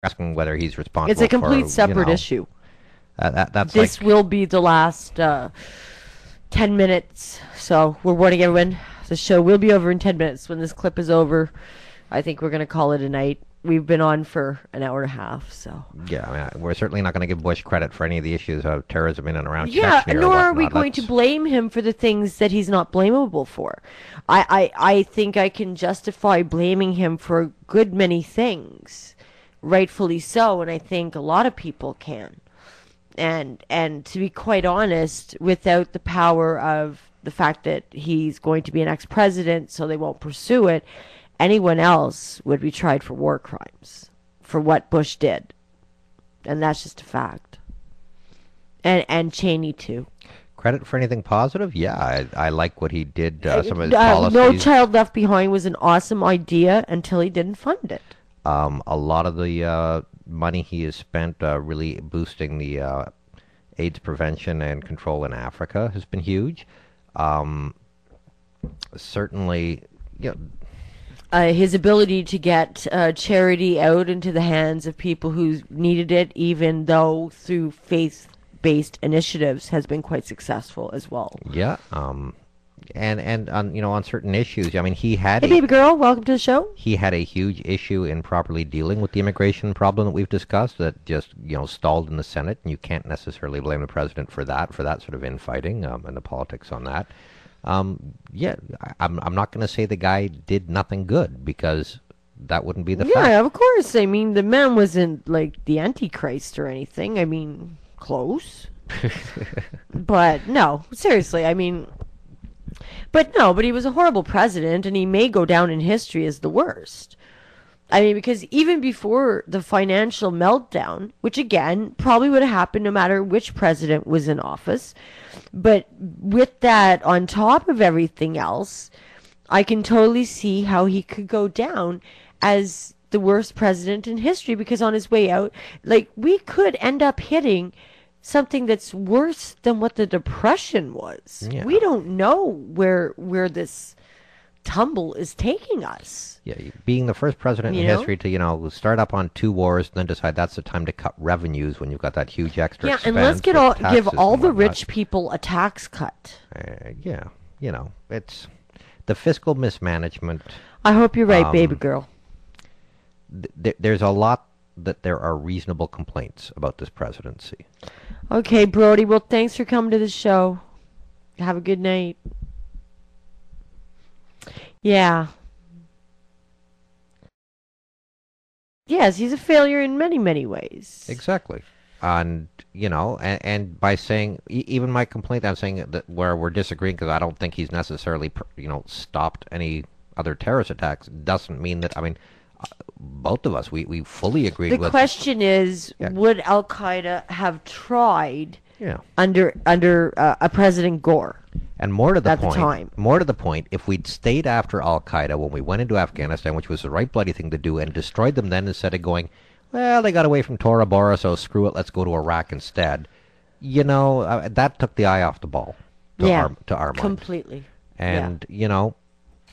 asking whether he's responsible. It's a complete for, separate issue. That's This like, will be the last 10 minutes. So we're warning everyone. The show will be over in 10 minutes. When this clip is over, I think we're going to call it a night. We've been on for an hour and a half, so. yeah, I mean, we're certainly not going to give Bush credit for any of the issues of terrorism in and around Yeah, Chechnya or nor are whatnot. we going to blame him for the things that he's not blamable for. I think I can justify blaming him for a good many things, rightfully so, and I think a lot of people can. And to be quite honest, without the power of the fact that he's going to be an ex-president, so they won't pursue it, anyone else would be tried for war crimes for what Bush did. And that's just a fact. And Cheney, too. Credit for anything positive? Yeah, I like what he did, some of his policies. No Child Left Behind was an awesome idea until he didn't fund it. A lot of the money he has spent really boosting the AIDS prevention and control in Africa has been huge. Certainly, you know, his ability to get charity out into the hands of people who needed it, even though through faith-based initiatives, has been quite successful as well. yeah. And on on certain issues, I mean, he had Hey, baby girl, welcome to the show. he had a huge issue in properly dealing with the immigration problem that we've discussed that just stalled in the Senate, and you can't necessarily blame the president for that sort of infighting and the politics on that. Yeah, I'm not going to say the guy did nothing good because that wouldn't be the fact. Yeah, of course. I mean, the man wasn't like the Antichrist or anything. I mean, close. But no, seriously, I mean, but he was a horrible president, and he may go down in history as the worst. I mean, because even before the financial meltdown, which again probably would have happened no matter which president was in office, but with that on top of everything else, I can totally see how he could go down as the worst president in history, because on his way out, like, we could end up hitting something that's worse than what the Depression was. Yeah. We don't know where this tumble is taking us. Yeah, being the first president in history to start up on 2 wars and then decide that's the time to cut revenues when you've got that huge extra expense. And let's give all the rich people a tax cut. Yeah, it's the fiscal mismanagement. I hope you're right, baby girl. There's a lot that there are reasonable complaints about this presidency. Okay, Brody. Well, thanks for coming to the show. Have a good night. Yeah. Yes, he's a failure in many, many ways. Exactly. And, and by saying, even my complaint, I'm saying that where we're disagreeing because I don't think he's necessarily, stopped any other terrorist attacks, doesn't mean that, I mean, both of us, we fully agree with... The question is, would Al-Qaeda have tried under a President Gore? And more to the at point, the time. more to the point, if we'd stayed after Al-Qaeda when we went into Afghanistan, which was the right bloody thing to do, and destroyed them then instead of going, well, they got away from Tora Bora, so screw it, let's go to Iraq instead. That took the eye off the ball to our mind. Completely. And,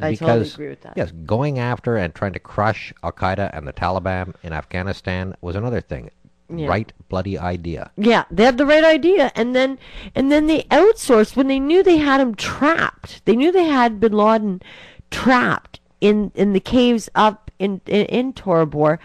I totally agree with that. Yes, going after and trying to crush Al-Qaeda and the Taliban in Afghanistan was another thing. Yeah. Right bloody idea. Yeah, they had the right idea, and then they outsourced when they knew they had him trapped. They knew they had Bin Laden trapped in the caves up in Tora Bora,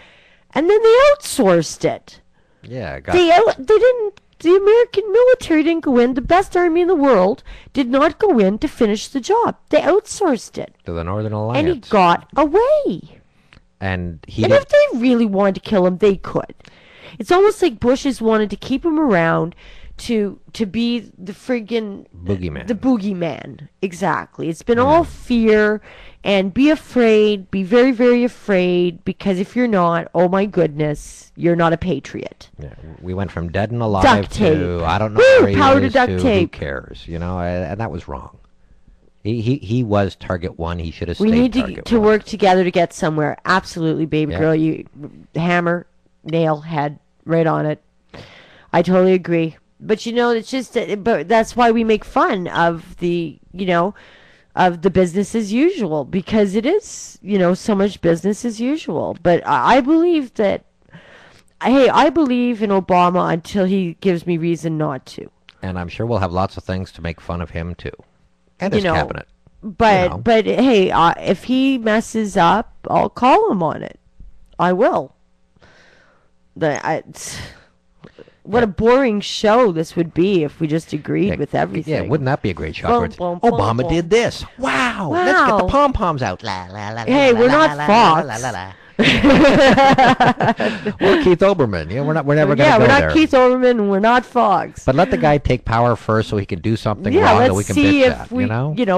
and then they outsourced it. Yeah, they didn't. The American military didn't go in. The best army in the world did not go in to finish the job. They outsourced it to the Northern Alliance, and he got away. And if they really wanted to kill him, they could. It's almost like Bush has wanted to keep him around to be the friggin' boogeyman. The boogeyman. Exactly. It's been all fear and be afraid, be very, very afraid, because if you're not, oh my goodness, you're not a patriot. Yeah, we went from dead and alive duct tape. to I don't know where he power is to duct tape. Who cares? And that was wrong. He was target one. He should have stayed. We need to one. work together to get somewhere. Absolutely, baby girl. You hammer, nail, head right on it. I totally agree. But it's just but that's why we make fun of the of the business as usual, because it is so much business as usual. But I believe that hey, I believe in Obama until he gives me reason not to. And I'm sure we'll have lots of things to make fun of him too, and You his know, cabinet. but hey, if he messes up, I'll call him on it. I will. What a boring show this would be if we just agreed with everything. Yeah, wouldn't that be a great show? Obama did this. Wow. Let's get the pom-poms out. La, la, la, hey, we're not Fox. Or Keith Olbermann. Yeah, we're never going to go there. Yeah, we're not Keith Olbermann, and we're not Fox. But let the guy take power first so he can do something wrong that we can bitch at.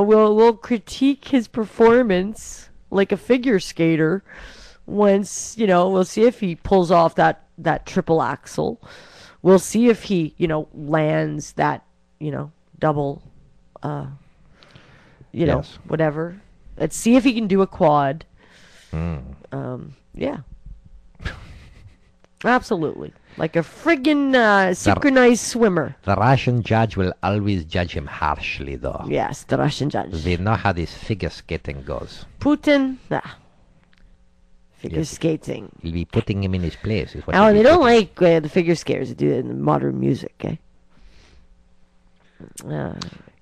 We'll critique his performance like a figure skater once, we'll see if he pulls off that triple axel. We'll see if he, lands that, double, Yes. whatever. Let's see if he can do a quad. Yeah. Absolutely. Like a friggin' synchronized swimmer. The Russian judge will always judge him harshly, though. Yes, the Russian judge. They know how this figure skating goes. Putin, figure skating. You'll be putting him in his place. Is what Oh, they don't like the figure skaters that do that in modern music, eh?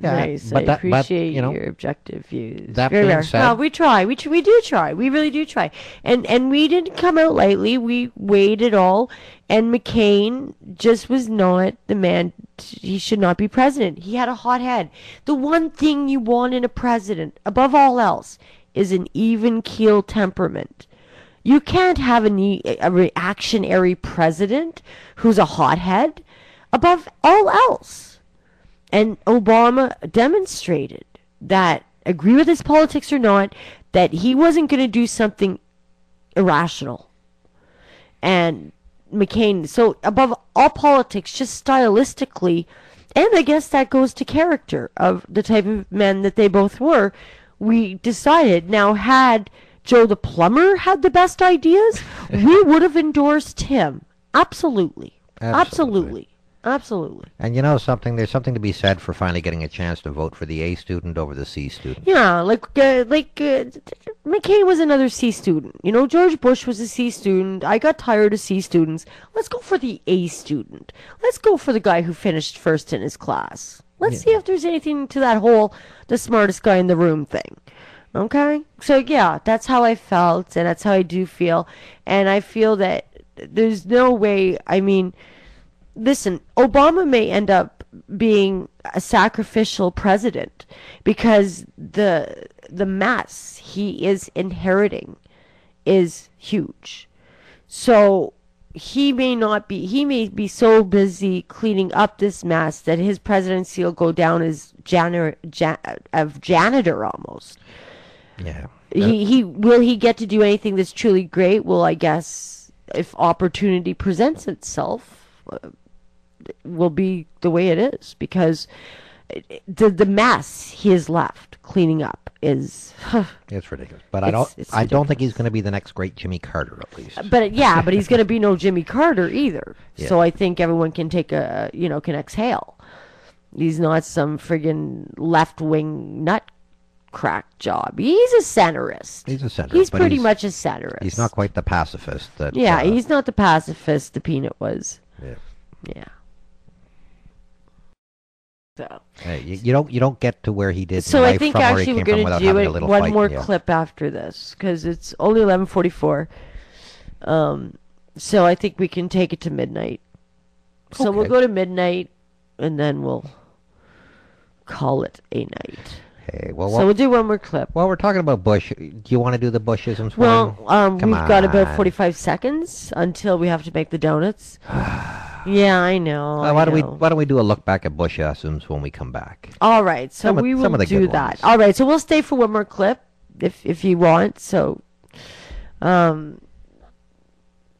Nice. I appreciate your objective views. That being said, no, we try. We do try. We really do try. And we didn't come out lightly. We weighed it all. And McCain just was not the man. He should not be president. He had a hot head. The one thing you want in a president, above all else, is an even keel temperament. You can't have a reactionary president who's a hothead above all else. And Obama demonstrated that, agree with his politics or not, that he wasn't going to do something irrational. And McCain, so above all politics, just stylistically, and I guess that goes to character of the type of men that they both were, we decided, now had Joe the plumber had the best ideas, we would have endorsed him. Absolutely. Absolutely. And there's something to be said for finally getting a chance to vote for the A student over the C student. Yeah, McCain was another C student. George Bush was a C student. I got tired of C students. Let's go for the A student. Let's go for the guy who finished first in his class. Let's see if there's anything to that whole the smartest guy in the room thing. Okay? So, yeah, that's how I felt, and that's how I do feel. And I feel that there's no way, listen, Obama may end up being a sacrificial president because the mess he is inheriting is huge. So he may be so busy cleaning up this mess that his presidency will go down as janitor almost. Yeah. Will he get to do anything that's truly great? Well, I guess if opportunity presents itself, will be the way it is, because the mess he has left cleaning up is it's ridiculous. But I don't think he's going to be the next great Jimmy Carter, at least. But he's going to be no Jimmy Carter either. Yeah. So I think everyone can take can exhale. He's not some friggin' left-wing nut crack job. He's a centrist. He's pretty much a centrist. He's not quite the pacifist that. Yeah, he's not the pacifist the Peanut was. Yeah. So. You don't get to where he did. So I think actually we're going to do it one more clip after this because it's only 11:44. So I think we can take it to midnight. So we'll go to midnight, and then we'll call it a night. Okay, so we'll do one more clip. While we're talking about Bush, do you want to do the Bushisms? Well, we've got about 45 seconds until we have to make the donuts. Yeah, I know. Why don't we do a look back at Bushisms when we come back? All right, so we will do that. All right, so we'll stay for one more clip if you want. So,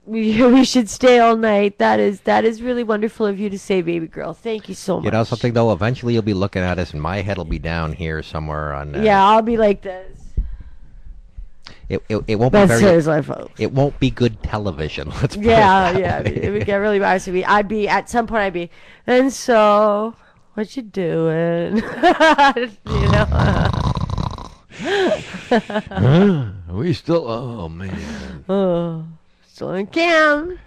we should stay all night. That is really wonderful of you to say, baby girl. Thank you so much. You know something though? Eventually you'll be looking at us, and my head will be down here somewhere on. Yeah, I'll be like this. It won't be very. It won't be good television. Let's put it that way. It would get really bad. I'd be at some point. And so what you doing? We still. Oh man. Still in cam.